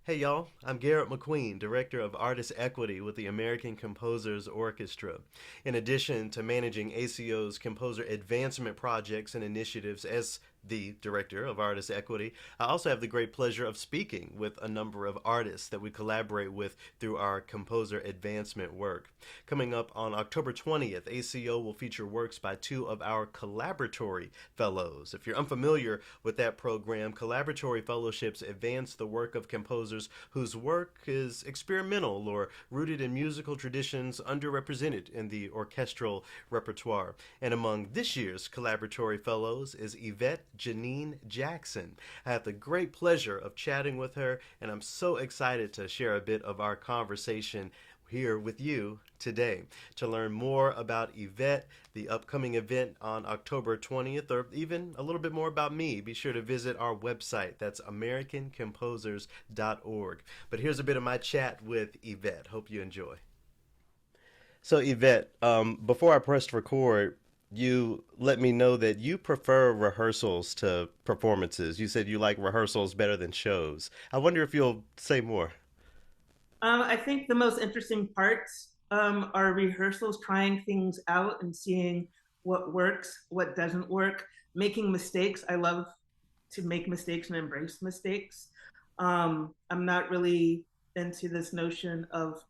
Hey y'all, I'm Garrett McQueen, Director of Artist Equity with the American Composers Orchestra. In addition to managing ACO's composer advancement projects and initiatives as the Director of Artist Equity, I also have the great pleasure of speaking with a number of artists that we collaborate with through our composer advancement work. Coming up on October 20th, ACO will feature works by two of our collaboratory fellows. If you're unfamiliar with that program, collaboratory fellowships advance the work of composers whose work is experimental or rooted in musical traditions underrepresented in the orchestral repertoire. And among this year's collaboratory fellows is Yvette Janine Jackson. I have the great pleasure of chatting with her, and I'm so excited to share a bit of our conversation here with you today. To learn more about Yvette, the upcoming event on October 20th, or even a little bit more about me, be sure to visit our website. That's americancomposers.org. But here's a bit of my chat with Yvette. Hope you enjoy. So, Yvette, before I pressed record, you let me know that you prefer rehearsals to performances. You said you like rehearsals better than shows. I wonder if you'll say more. I think the most interesting parts are rehearsals, trying things out and seeing what works, what doesn't work, making mistakes. I love to make mistakes and embrace mistakes. I'm not really into this notion of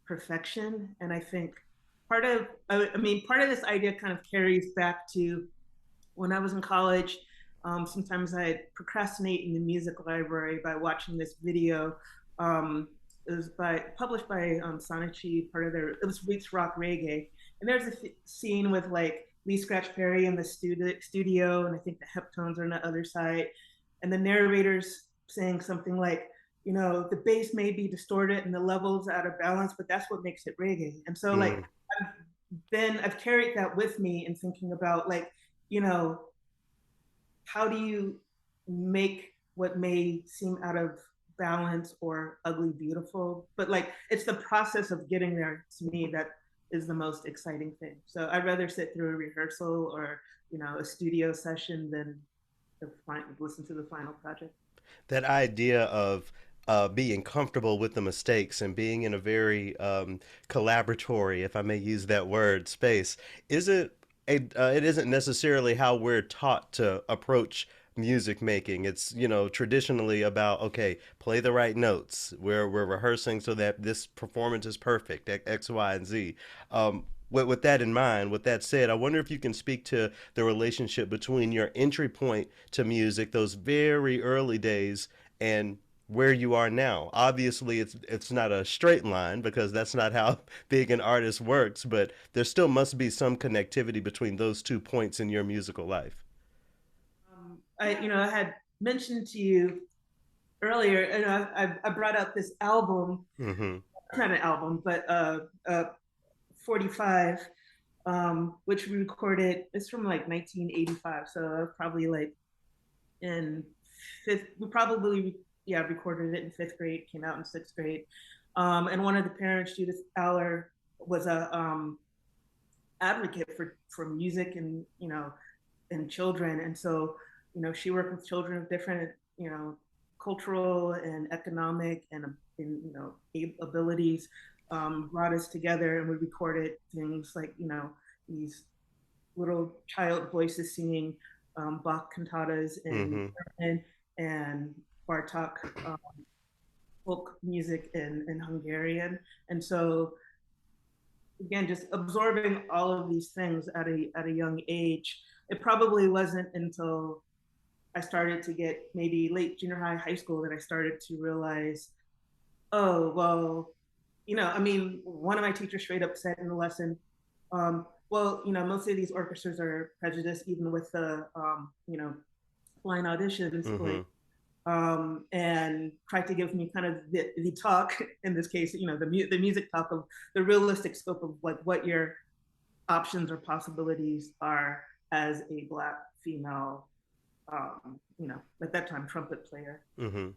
perfection, and I think part of this idea kind of carries back to when I was in college. Sometimes I'd procrastinate in the music library by watching this video. Um, it was published by Sonichi, part of their, it was Roots Rock Reggae. And there's a scene with like Lee Scratch Perry in the studio, and I think the Heptones are on the other side. And the narrator's saying something like, the bass may be distorted and the levels out of balance, but that's what makes it reggae. And so like Mm, I've I've carried that with me in thinking about like, you know, how do you make what may seem out of balance or ugly beautiful, but like it's the process of getting there to me that is the most exciting thing. So I'd rather sit through a rehearsal or a studio session than listen to the final project. that idea of being comfortable with the mistakes and being in a very collaboratory, if I may use that word, space isn't it isn't necessarily how we're taught to approach music making. It's traditionally about, okay, play the right notes. We're rehearsing so that this performance is perfect, X, Y, and Z. With that in mind, with that said, I wonder if you can speak to the relationship between your entry point to music, those very early days, and where you are now. Obviously, it's not a straight line because that's not how being an artist works, but there still must be some connectivity between those 2 points in your musical life. I had mentioned to you earlier, and I brought out this album. Mm-hmm. It's not an album, but 45, which we recorded. It's from like 1985, so probably like in fifth. We probably recorded it in fifth grade. Came out in sixth grade. And one of the parents, Judith Aller, was a advocate for music and and children, and so she worked with children of different cultural and economic and abilities, brought us together, and we recorded things like these little child voices singing Bach cantatas in Mm-hmm. German and Bartok folk music in Hungarian. And so again, just absorbing all of these things at a young age. It probably wasn't until I started to get maybe late junior high, high school that I started to realize, oh, well, I mean, one of my teachers straight up said in the lesson, well, most of these orchestras are prejudiced, even with the, blind auditions, Mm-hmm. like, and tried to give me kind of the talk in this case, the music talk of the realistic scope of like what your options or possibilities are as a Black female, at that time trumpet player. Mm-hmm.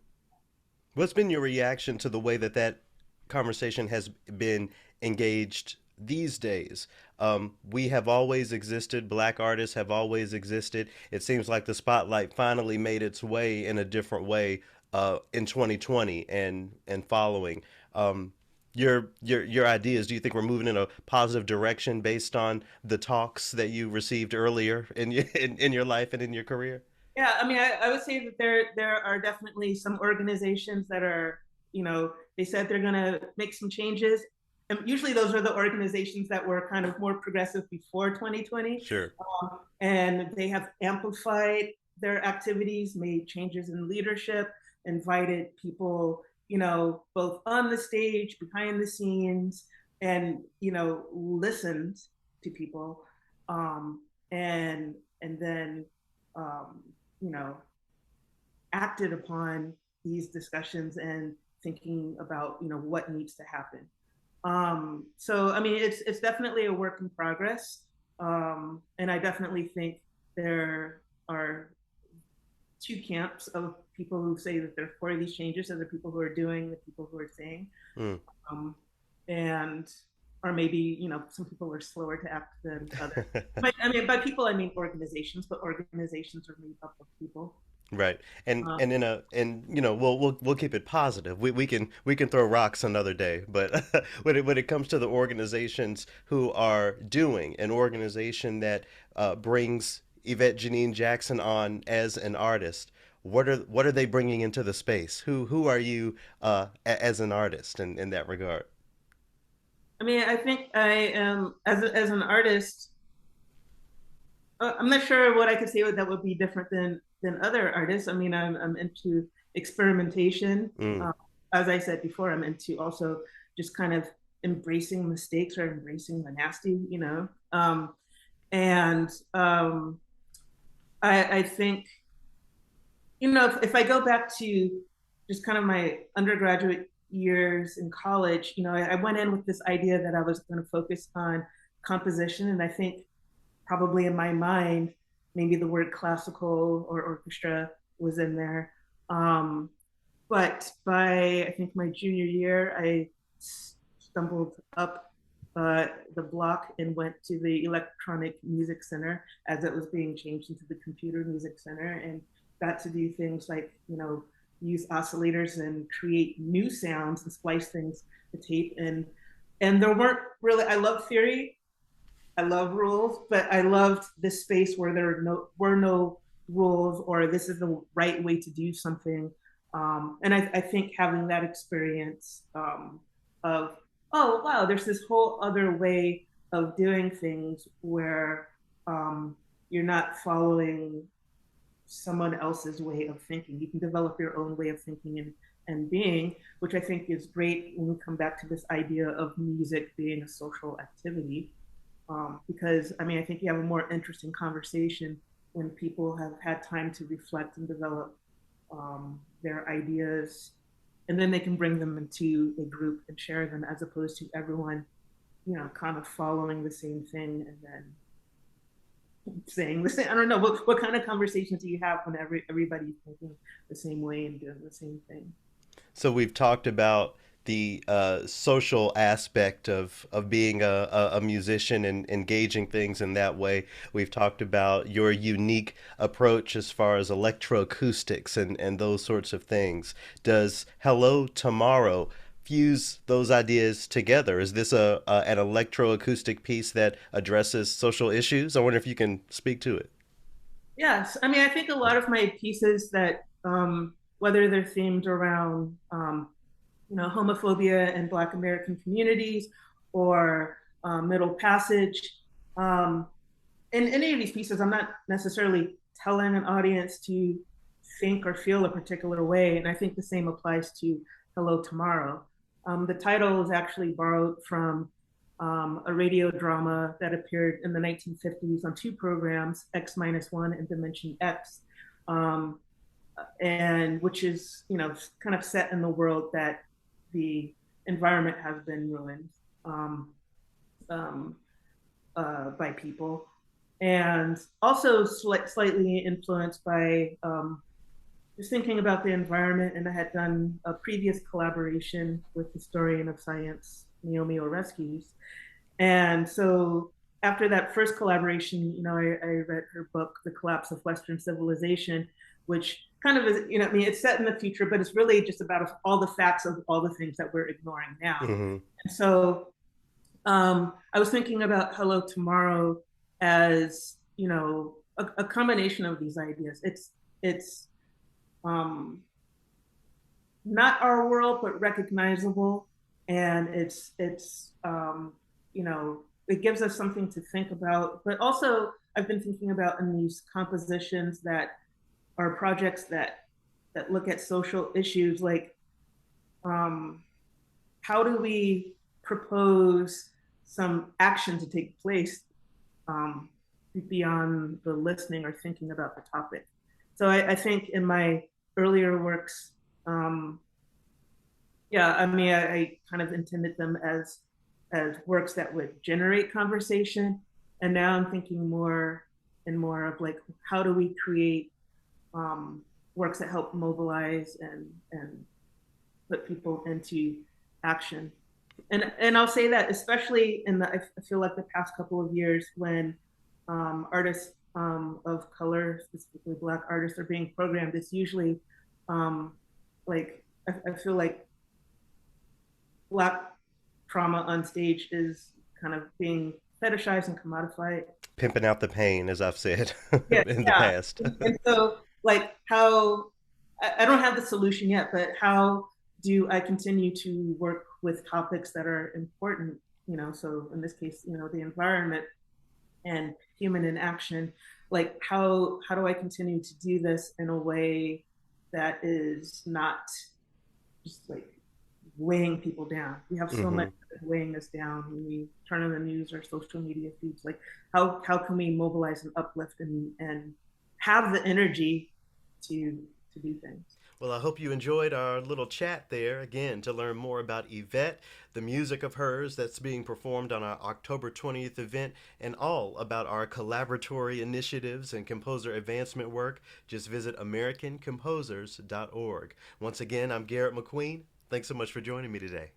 What's been your reaction to the way that that conversation has been engaged these days? We have always existed. Black artists have always existed. It seems like the spotlight finally made its way in a different way in 2020 and following. Um, your ideas. Do you think we're moving in a positive direction based on the talks that you received earlier in your life and in your career? Yeah, I mean, I would say that there are definitely some organizations that are, they said they're going to make some changes. And usually those are the organizations that were kind of more progressive before 2020. Sure. And they have amplified their activities, made changes in leadership, invited people, both on the stage, behind the scenes, and, listened to people. And then um, you know, acted upon these discussions and thinking about, what needs to happen. So I mean, it's definitely a work in progress, and I definitely think there are two camps of people who say that they're for these changes, and the people who are doing, the people who are saying, Mm. um, and or maybe some people are slower to act than others. But I mean, by people I mean organizations, but organizations are made up of people. Right. Uh, And we'll keep it positive. We can throw rocks another day, but when it comes to the organizations who are doing an organization that brings Yvette Janine Jackson on as an artist, what are they bringing into the space? Who are you as an artist in that regard? I mean, I think I am as an artist. I'm not sure what I could say that would be different than other artists. I mean, I'm into experimentation. Mm. As I said before, I'm into also just kind of embracing mistakes or embracing the nasty. And I think if I go back to just kind of my undergraduate years in college, I went in with this idea that I was going to focus on composition, and I think probably in my mind, maybe the word classical or orchestra was in there. But by I think my junior year, I stumbled up the block and went to the electronic music center as it was being changed into the computer music center, and got to do things like use oscillators and create new sounds and splice things to tape. And there weren't really, I love theory, I love rules, but I loved this space where there were no rules, or this is the right way to do something. And I think having that experience of, oh wow, there's this whole other way of doing things where um, you're not following someone else's way of thinking. You can develop your own way of thinking and being, which I think is great when we come back to this idea of music being a social activity. Because I mean, I think you have a more interesting conversation when people have had time to reflect and develop their ideas, and then they can bring them into a group and share them, as opposed to everyone, kind of following the same thing and then saying the same. I don't know what kind of conversations do you have when everybody's thinking the same way and doing the same thing. So we've talked about the social aspect of being a musician and engaging things in that way. We've talked about your unique approach as far as electroacoustics and those sorts of things. Does Hello Tomorrow fuse those ideas together? Is this an electroacoustic piece that addresses social issues? I wonder if you can speak to it. Yes, I mean, I think a lot of my pieces that, whether they're themed around, homophobia in Black American communities, or middle passage, um, in any of these pieces, I'm not necessarily telling an audience to think or feel a particular way, and I think the same applies to Hello Tomorrow. The title is actually borrowed from a radio drama that appeared in the 1950s on two programs, X Minus One and Dimension X, um, and which is kind of set in the world that the environment has been ruined um, um, by people, and also slightly influenced by just thinking about the environment. And I had done a previous collaboration with historian of science Naomi Oreskes, and so after that first collaboration, I read her book, The Collapse of Western Civilization, which kind of is, I mean, it's set in the future, but it's really just about all the facts of all the things that we're ignoring now. Mm-hmm. And so I was thinking about Hello Tomorrow as, a combination of these ideas. It's not our world, but recognizable, and it gives us something to think about. But also, I've been thinking about in these compositions that are projects that look at social issues, like how do we propose some action to take place um, beyond the listening or thinking about the topic. So I think in my earlier works, yeah, I mean, I kind of intended them as works that would generate conversation, and now I'm thinking more and more of like, how do we create works that help mobilize and put people into action. And I'll say that especially I feel like the past couple of years when artists of color, specifically Black artists, are being programmed, it's usually like I feel like Black trauma on stage is kind of being fetishized and commodified. Pimping out the pain, as I've said Yeah, in the yeah. past. And so, like, how I don't have the solution yet, but how do I continue to work with topics that are important? So in this case, the environment and human in action. Like, how do I continue to do this in a way that is not just like weighing people down? We have so Mm-hmm. much weighing us down when we turn on the news or social media feeds. Like, how can we mobilize and uplift and have the energy to do things? Well, I hope you enjoyed our little chat there. Again, to learn more about Yvette, the music of hers that's being performed on our October 20th event, and all about our collaboratory initiatives and composer advancement work, just visit AmericanComposers.org. Once again, I'm Garrett McQueen. Thanks so much for joining me today.